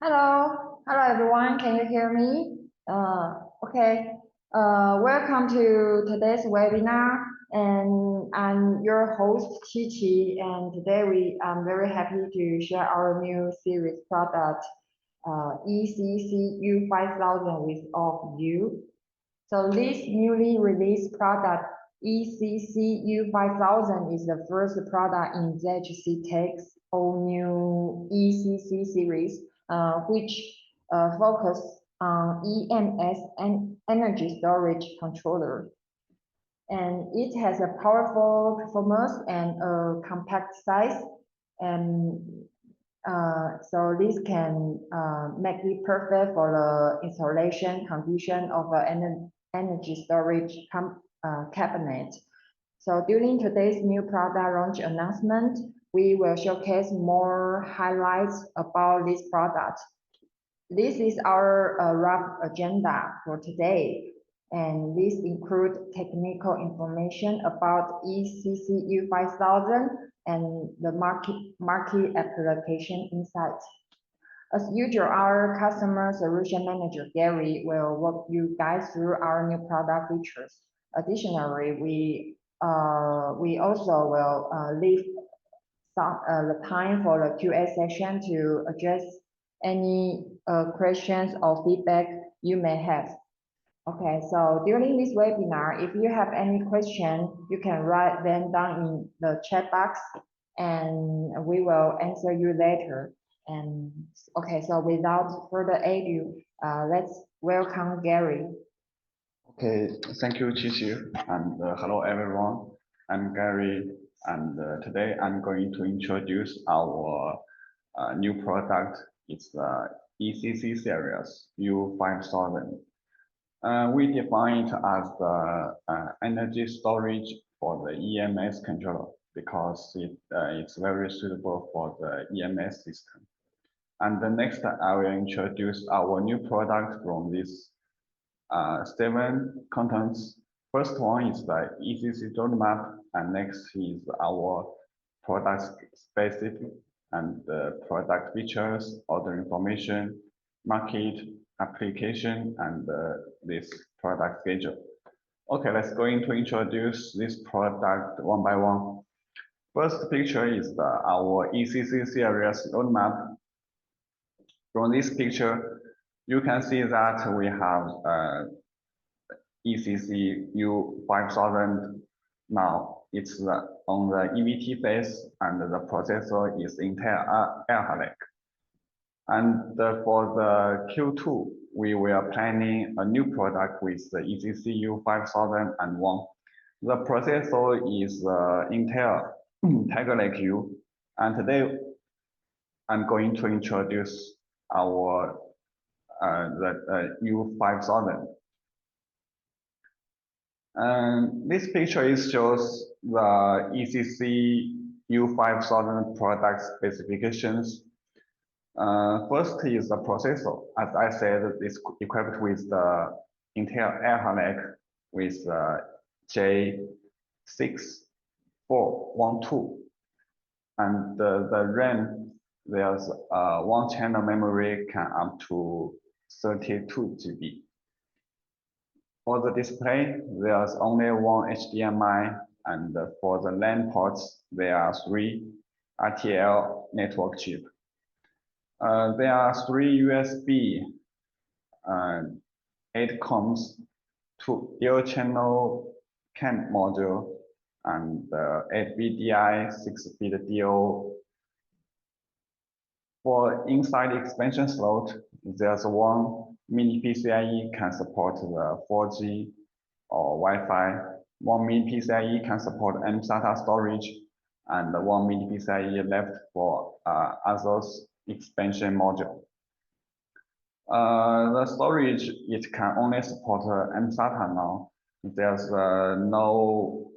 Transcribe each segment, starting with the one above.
Hello everyone. Can you hear me? Okay. Welcome to today's webinar, and I'm your host Chi Chi. And today I'm very happy to share our new series product, ECC-U5000 with all of you. So this newly released product, ECC-U5000, is the first product in JHCTECH's all new ECC series, which focus on EMS and Energy Storage Controller. And it has a powerful performance and a compact size, and so this can make it perfect for the installation condition of an energy storage cabinet. So during today's new product launch announcement, we will showcase more highlights about this product. This is our rough agenda for today, and this includes technical information about ECC-U5000 and the market application insights. As usual, our customer solution manager, Gary, will walk you guys through our new product features. Additionally, we also will leave the time for the QA session to address any questions or feedback you may have. Okay, so during this webinar, if you have any question, you can write them down in the chat box and we will answer you later. And okay, so without further ado, let's welcome Gary. Okay, thank you, Chichi, and hello everyone. I'm Gary, and today I'm going to introduce our new product. It's the ECC series U5000. We define it as the energy storage for the EMS controller because it's very suitable for the EMS system. And the next, I will introduce our new product from this 7 contents. First one is the ECC roadmap, and next is our product specific and product features, order information, market, application, and this product schedule. Okay, let's go into introduce this product one by one. First picture is our ECC series roadmap. From this picture, you can see that we have ECC U5000 now. It's on the EVT phase, and the processor is Intel Air Halleck. And for the Q2, we were planning a new product with the ECC U5001. The processor is Intel Tiger Lake U, and today I'm going to introduce our the U5000. And this picture shows the ECC U5000 product specifications. First is the processor. As I said, it's equipped with the Intel Air Halleck with J6412, and the RAM, there's 1 channel memory can up to 32 GB. For the display, there's only 1 HDMI, and for the LAN ports, there are 3 RTL network chip. There are 3 USB, 8 comms, 2 dual channel CAN module, and 8 VDI, 6-bit DO. For inside expansion slot, there's 1 mini PCIe can support the 4G or Wi-Fi. 1 mini PCIe can support mSATA storage, and 1 mini PCIe left for others expansion module. The storage, it can only support mSATA now. There's no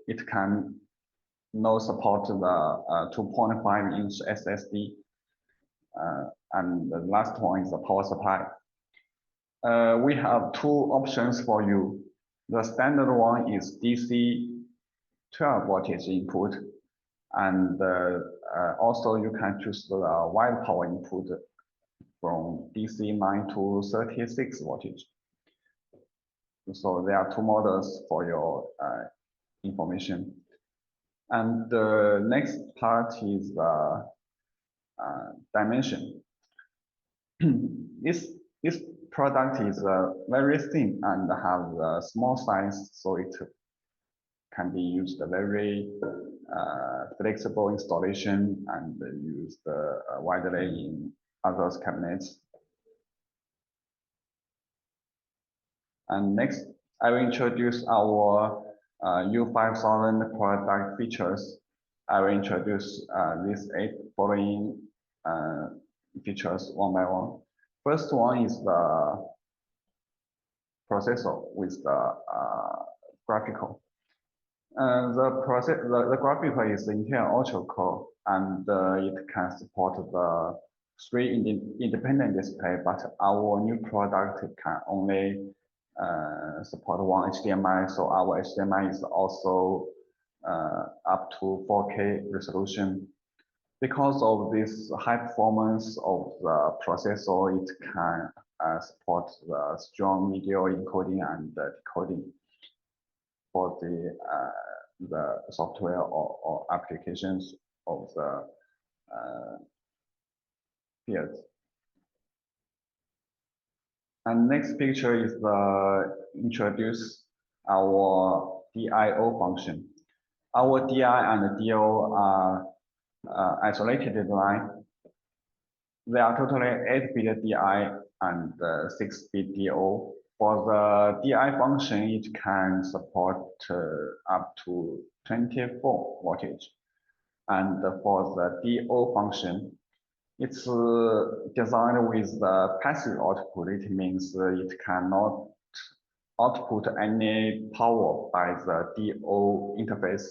support the 2.5-inch SSD. And the last one is the power supply. We have 2 options for you. The standard one is DC 12 voltage input, and also you can choose the wide power input from DC 9 to 36 voltage. So there are two models for your information. And the next part is the dimension. This product is very thin and has a small size, so it can be used very flexible installation and used widely in other cabinets. And next, I will introduce our U5000 product features. I will introduce these 8 following features one by one. First one is the processor with the graphical. The graphical is Intel Ultra Core, and it can support the 3 independent display, but our new product can only support 1 HDMI, so our HDMI is also up to 4K resolution. Because of this high performance of the processor, it can support the strong video encoding and decoding for the software or applications of the field. And next picture is introduce our DIO function. Our DI and DO are isolated line. There are totally 8-bit DI and 6-bit DO. For the DI function, it can support up to 24 voltage. And for the DO function, it's designed with the passive output. It means it cannot output any power by the DO interface.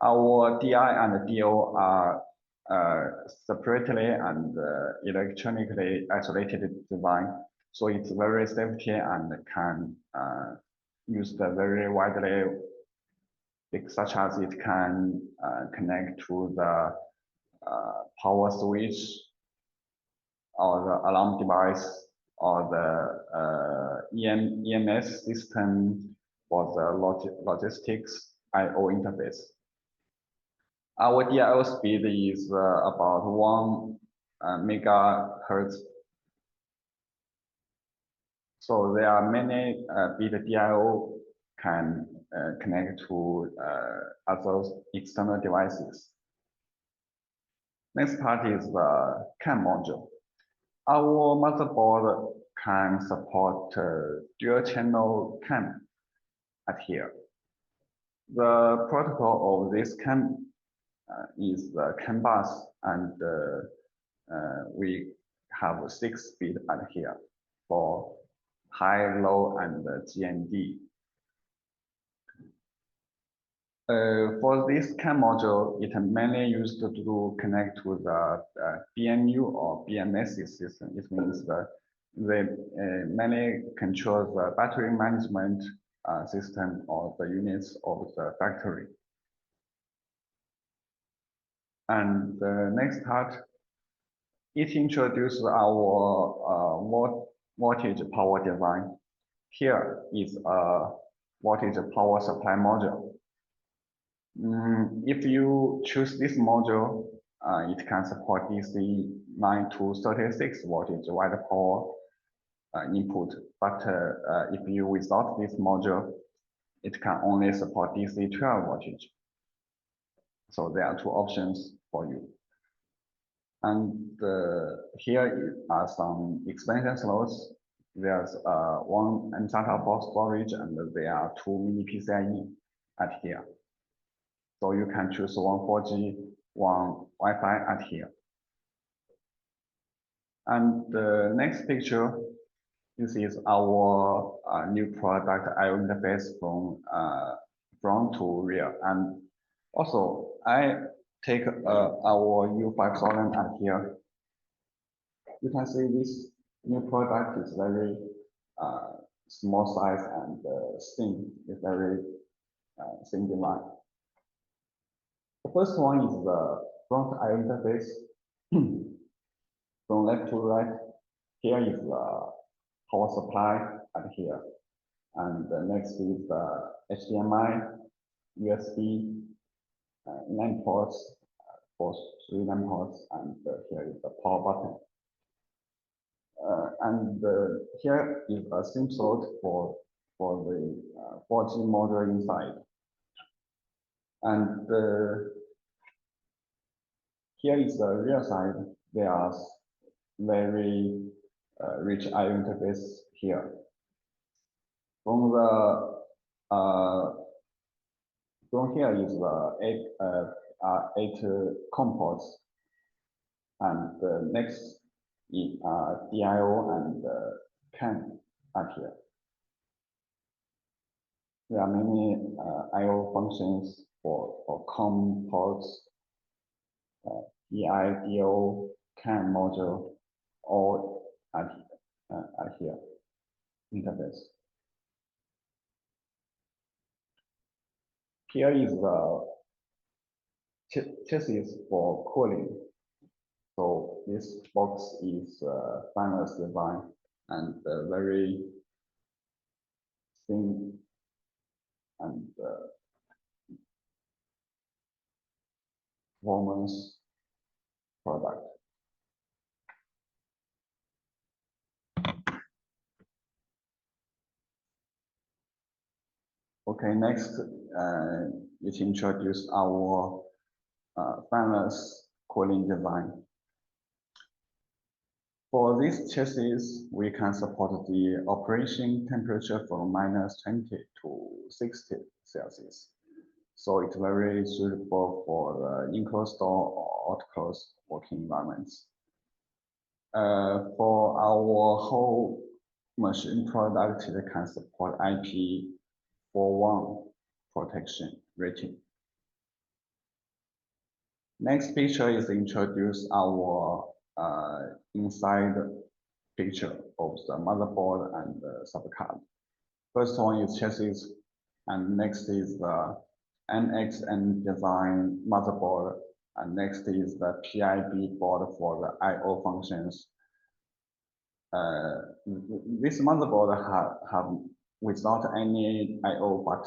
Our DI and DO are separately and electronically isolated design, so it's very safety and can used very widely, such as it can connect to the power switch or the alarm device or the EMS system for the logistics I/O interface. Our DIO speed is about 1 megahertz. So there are many bit DIO can connect to other external devices. Next part is the CAN module. Our motherboard can support dual channel CAN at here. The protocol of this CAN is the CAN bus, and we have 6 bit at here for high, low, and GND. For this CAN module, it mainly used to connect to the BMU or BMS system. It means that they mainly control the battery management system or the units of the factory. And the next part, it introduces our voltage power design. Here is a voltage power supply module. If you choose this module, it can support DC 9 to 36 voltage wide power input. But if you without this module, it can only support DC 12 voltage. So there are 2 options for you. And here are some expansion slots. There's 1 SATA for storage, and there are 2 mini PCIe at here. So you can choose 1 4G, 1 Wi-Fi at here. And the next picture, this is our new product I/O interface from front to rear. And also, I take our U5000 at here. You can see this new product is very small size and thin. It's very thin design. The first one is the front I/O interface. From left to right, here is the power supply at here. And the next is the HDMI, USB, 9 ports, for 3 LAN ports, and here is the power button. Here is a SIM slot for the 4G module inside. And here is the rear side. There are very rich I/O interface here. From here is the 8 COM ports, and the next DIO and CAN are here. There are many I/O functions for COM ports, DIO, CAN module, all are here interface. Here is the chassis for cooling. So this box is fanless design and very thin and performance product. Okay, next it introduce our fanless cooling design. For this chassis, we can support the operation temperature from -20 to 60 Celsius. So it's very suitable for the enclosed door or out-closed working environments. For our whole machine product, it can support IP41 protection rating. Next picture is introduce our inside picture of the motherboard and the subcard. First one is chassis, and next is the NXN design motherboard, and next is the PIB board for the I/O functions. This motherboard have without any I/O, but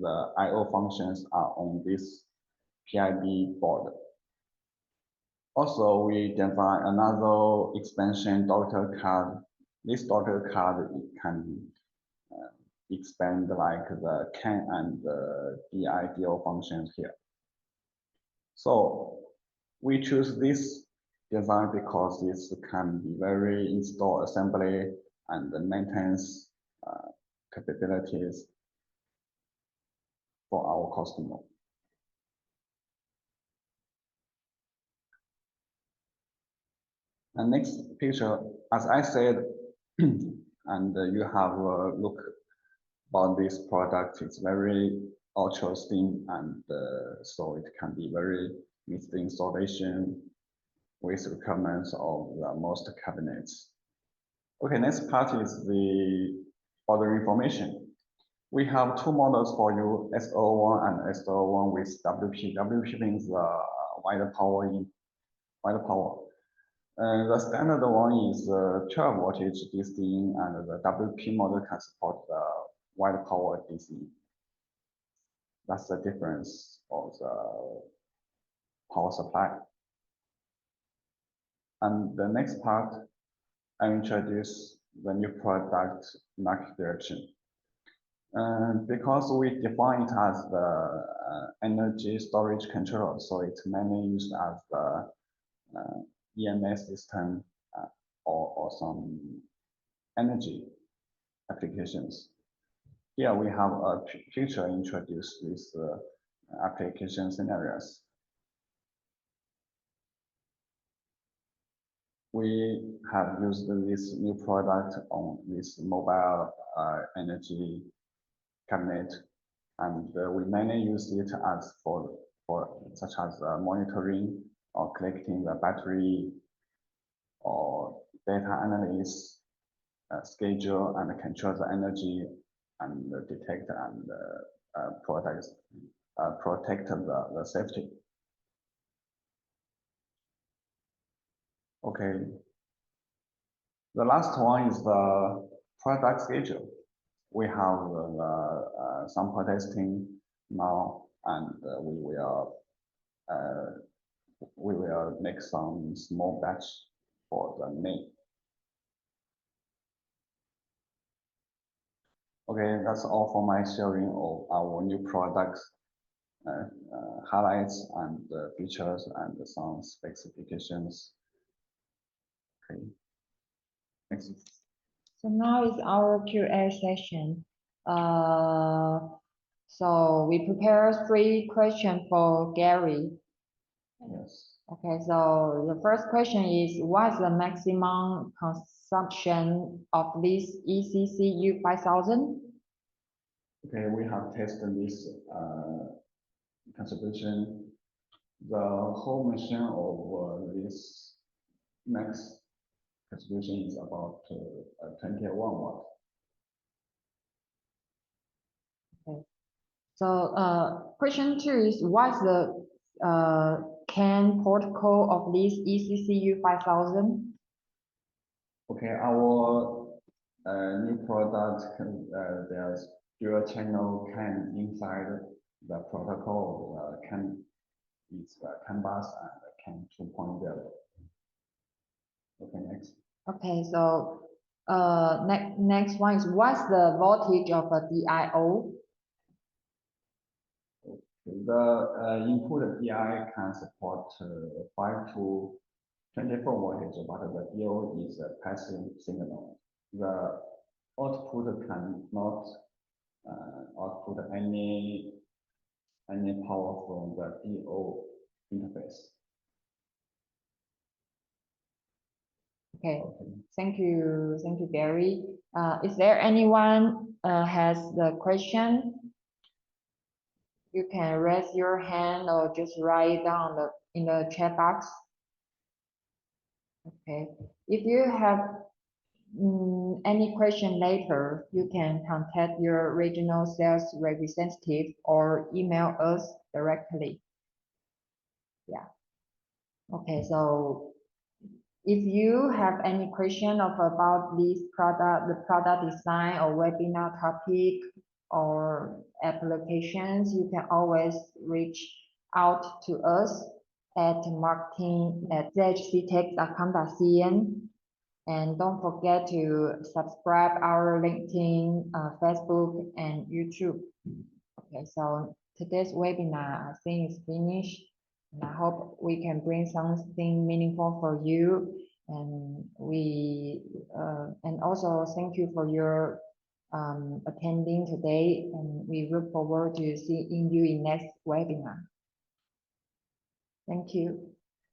the I/O functions are on this PIB board. Also, we design another expansion daughter card. This daughter card can expand like the CAN and the DIO functions here. So we choose this design because this can be very install assembly and the maintenance capabilities for our customer. And next picture, as I said, and you have a look about this product, it's very ultra thin, and so it can be very with the installation with requirements of the most cabinets. Okay, next part is the order information. We have 2 models for you, S01 and S01 with WP. WP means wider power. The standard one is 12 voltage DC, and the WP model can support the wide power DC. That's the difference of the power supply. And the next part, I introduce the new product market direction. Because we define it as the energy storage controller, so it's mainly used as the EMS system or some energy applications. Here we have a picture introduced with application scenarios. We have used this new product on this mobile energy cabinet, and we mainly use it as for such as monitoring or collecting the battery or data analysis, schedule and control the energy, and detect and protect the safety. Okay, The last one is the product schedule. We have sample testing now, and we will make some small batch for the May. Okay, that's all for my sharing of our new products, highlights and features and some specifications. Okay, next. So now is our Q&A session. So we prepare 3 questions for Gary. Yes. Okay, so the first question is, what's the maximum consumption of this ECC-U5000? Okay, we have tested this contribution. The whole machine of this max contribution is about 21 watt. Okay. So question 2 is, what's the CAN protocol of this ECC-U5000? Okay, our new product, there's dual channel CAN inside the protocol. CAN is CAN bus and CAN 2.0. Okay, next. Okay, so next one is, what's the voltage of a DIO? The input DI can support 5 to 24 voltage, but the DO is a passive signal. The output cannot output any power from the DO interface. Okay, thank you, Gary. Is there anyone has the question? You can raise your hand or just write it down in the chat box. Okay, if you have any question later, you can contact your regional sales representative or email us directly. Yeah. Okay, so if you have any question about this product, the product design or webinar topic or applications, you can always reach out to us at marketing@jhctech.com.cn. And don't forget to subscribe our LinkedIn, Facebook, and YouTube. Okay, so today's webinar, I think, is finished. And I hope we can bring something meaningful for you. And and also thank you for your attending today. And we look forward to seeing you in next webinar. Thank you.